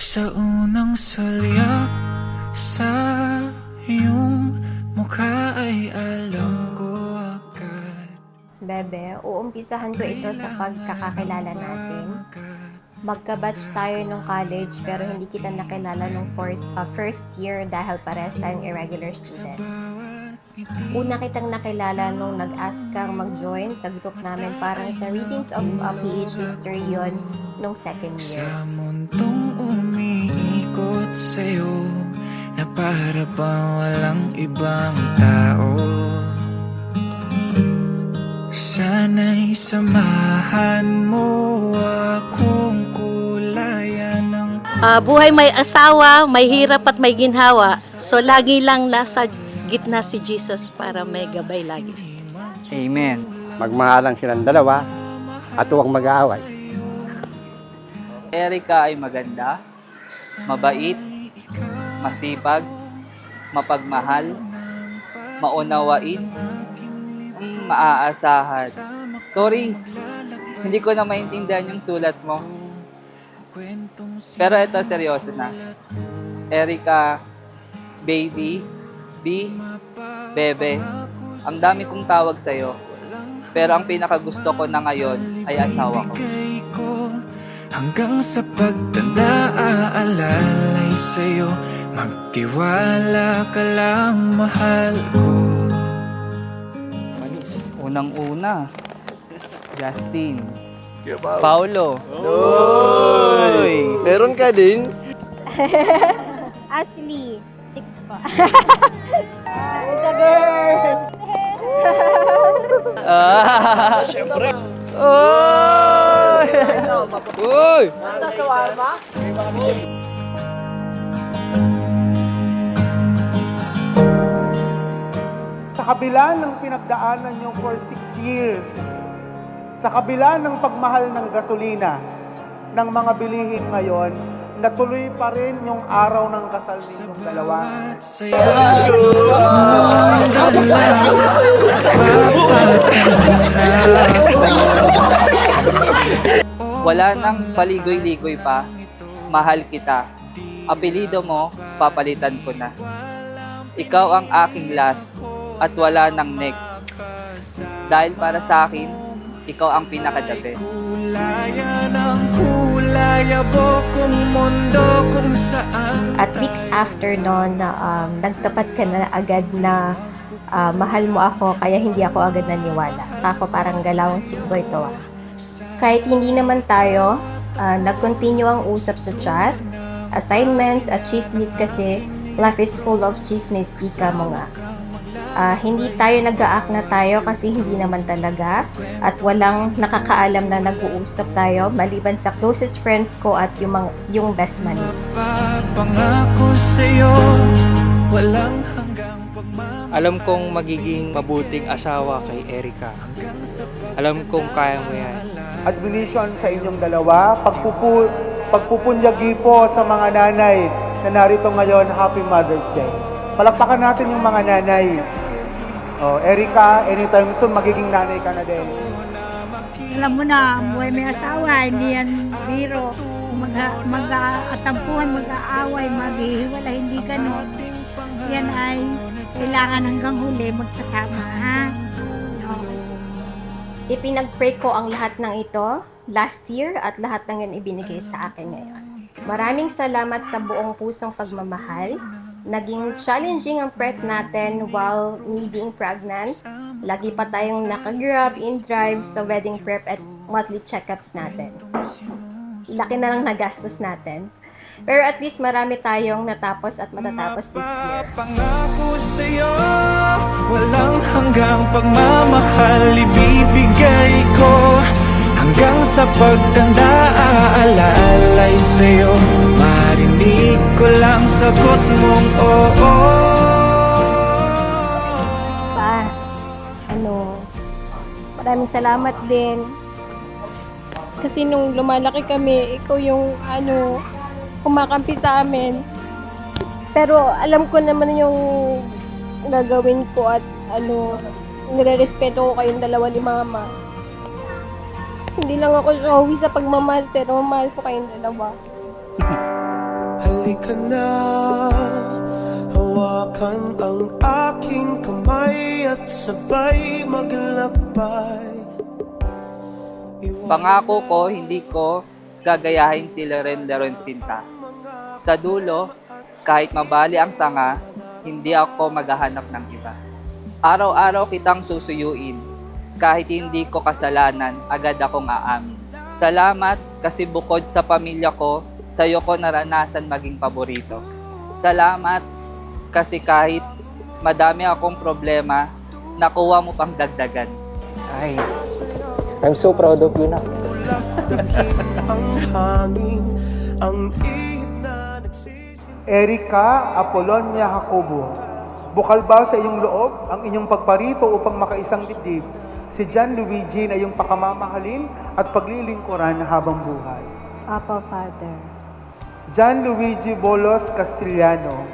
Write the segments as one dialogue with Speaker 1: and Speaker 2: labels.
Speaker 1: Sa unang salyak sa iyong mukha ay alam ko agad.
Speaker 2: Bebe, uumpisahan ko ito sa pagkakakilala natin. Magka-batch tayo nung college pero hindi kita nakilala nung first year dahil parehas tayong irregular students. Una kitang nakilala nung nag-ask kang mag-join sa group namin parang sa readings of PH history yon nung second year.
Speaker 1: Sa mundong umiikot sa'yo na para bang walang ibang tao, sana'y samahan mo akong kulayan ng
Speaker 3: Buhay may asawa, may hirap at may ginhawa. So lagi lang nasa gitna si Jesus para may gabay lagi.
Speaker 4: Amen.
Speaker 5: Magmahalang silang dalawa at huwag mag-aaway.
Speaker 4: Erica ay maganda, mabait, masipag, mapagmahal, maunawain, maaasahan. Sorry, hindi ko na maintindihan yung sulat mo. Pero ito, seryoso na. Erica, baby, bebe, ang dami kong tawag sa'yo. Pero ang pinakagusto ko na ngayon ay asawa ko.
Speaker 1: Hanggang sa pagtanda aalalay sa'yo, magtiwala ka lang, mahal ko.
Speaker 4: Unang-una, Justin, Paulo,
Speaker 5: Meron ka din?
Speaker 2: Ashley, 6 po. It's a girl!
Speaker 5: Siyempre.
Speaker 4: Oy!
Speaker 5: Uy!
Speaker 6: Sa kabila ng pinagdaanan nyo for 6 years, sa kabila ng pagmahal ng gasolina, ng mga bilihin ngayon, natuloy pa rin yung araw ng kasal ninyong dalawa.
Speaker 4: Wala nang paligoy-ligoy pa. Mahal kita. Apelido mo, papalitan ko na. Ikaw ang aking last at wala nang next. Dahil para sa akin, ikaw ang pinaka-the best.
Speaker 1: Kulayan ang kulaya bukong mundo kung saan.
Speaker 2: At weeks after noon, nagtapat ka na agad na mahal mo ako kaya hindi ako agad naniwala. Ako parang galawang sigbo ito. Kahit hindi naman tayo, nag-continue ang usap sa chat, assignments at chismis kasi life is full of chismis, ika mo nga. Hindi tayo nag-aak na tayo kasi hindi naman talaga at walang nakakaalam na nag-uusap tayo maliban sa closest friends ko at yung best man.
Speaker 1: Pagpangako sa'yo, walang hanggang pagmamahal.
Speaker 7: Alam kong magiging mabuting asawa kay Erica. Alam kong kaya mo yan.
Speaker 6: Admonition sa inyong dalawa, pagpupunyagi po sa mga nanay na narito ngayon, Happy Mother's Day. Palakpakan natin yung mga nanay. Oh, Erica, anytime soon, magiging nanay ka na din.
Speaker 8: Alam mo na, buhay may asawa, hindi yan biro. Mag-atampuhan, mag-aaway, maghihiwala, hindi ganon. Yan ay kailangan hanggang huli magsasama, ha? Okay.
Speaker 2: Ipinag-pray ko ang lahat ng ito last year at lahat ng yun ibinigay sa akin ngayon. Maraming salamat sa buong pusong pagmamahal. Naging challenging ang prep natin while me being pregnant. Lagi pa tayong nakagrab in drive sa wedding prep at monthly checkups natin. Laki na lang nagastos natin. Pero at least marami tayong natapos at matatapos this year.
Speaker 1: Pangako sa'yo, walang hanggang pagmamahal ibibigay ko. Hanggang sa pagtanda aalalay sa'yo, marinig ko lang sagot mong oo.
Speaker 2: Maraming salamat din. Kasi nung lumalaki kami, ikaw yung kumakampi sa amin. Pero alam ko naman yung gagawin ko at nire-respeto ko kayong dalawa ni Mama. Hindi lang ako showy sa pagmamahal pero mahal ko kayong dalawa.
Speaker 1: halika na, hawakan ang aking kamay at sabay maglakbay.
Speaker 4: Pangako ko, hindi ko gagayahin si Loren Sinta. Sa dulo, kahit mabali ang sanga, hindi ako maghahanap ng iba. Araw-araw kitang susuyuin, kahit hindi ko kasalanan, agad akong aamin. Salamat kasi bukod sa pamilya ko, sa'yo ko naranasan maging paborito. Salamat kasi kahit madami akong problema, nakuha mo pang dagdagan.
Speaker 5: Ay, I'm so proud of you na.
Speaker 1: Ang hangin, ang ihip na
Speaker 6: Erica Apolonia Jacobo, bukal ba sa iyong loob ang inyong pagparito upang makaisang dibdib? Si John Luigi na iyong pakamamahalin at paglilingkuran habang buhay.
Speaker 2: Opo, Father.
Speaker 6: John Luigi Bolos Castellano,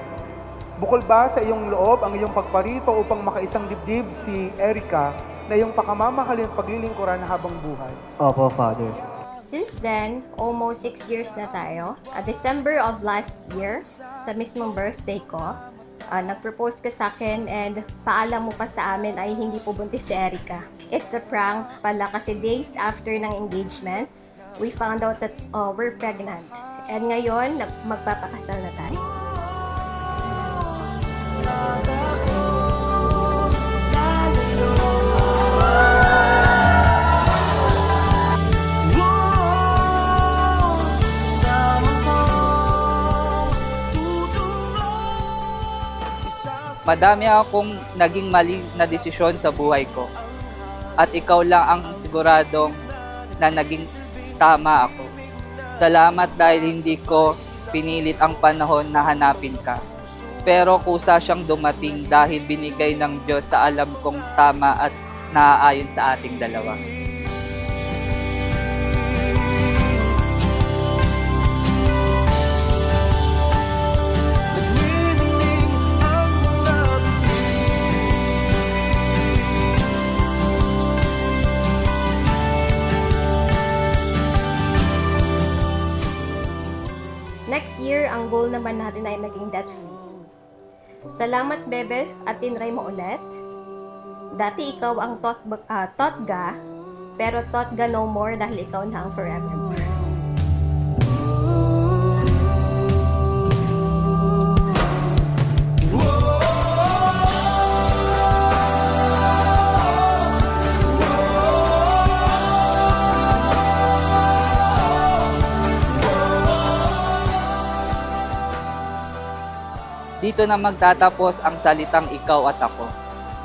Speaker 6: bukal ba sa iyong loob ang iyong pagparito upang makaisang dibdib si Erica na iyong pakamamahalin at paglilingkuran habang buhay?
Speaker 5: Opo, Father.
Speaker 2: Since then, almost 6 years na tayo. December of last year, sa mismong birthday ko, nag-propose ka sa akin and paalam mo pa sa amin ay hindi po buntis si Erica. It's a prank pala kasi days after ng engagement, we found out that we're pregnant. And ngayon, magpapakasal na tayo.
Speaker 4: Madami akong naging mali na desisyon sa buhay ko. At ikaw lang ang siguradong na naging tama ako. Salamat dahil hindi ko pinilit ang panahon na hanapin ka. Pero kusa siyang dumating dahil binigay ng Diyos sa alam kong tama at naaayon sa ating dalawa.
Speaker 2: Next year, ang goal naman natin ay maging debt-free. Salamat, Bebe, at tinry mo ulit. Dati ikaw ang Totga, pero Totga no more dahil ikaw na ang forevermore.
Speaker 4: Dito na magtatapos ang salitang ikaw at ako.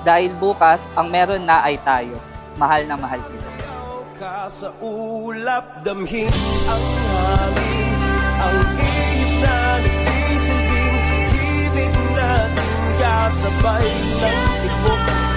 Speaker 4: Dahil bukas, ang meron na ay tayo. Mahal na mahal kita.
Speaker 1: ka sa ulap, damhin ang hangin, ang ihip na nagsisilbing ibig natin kasabay ng tibok.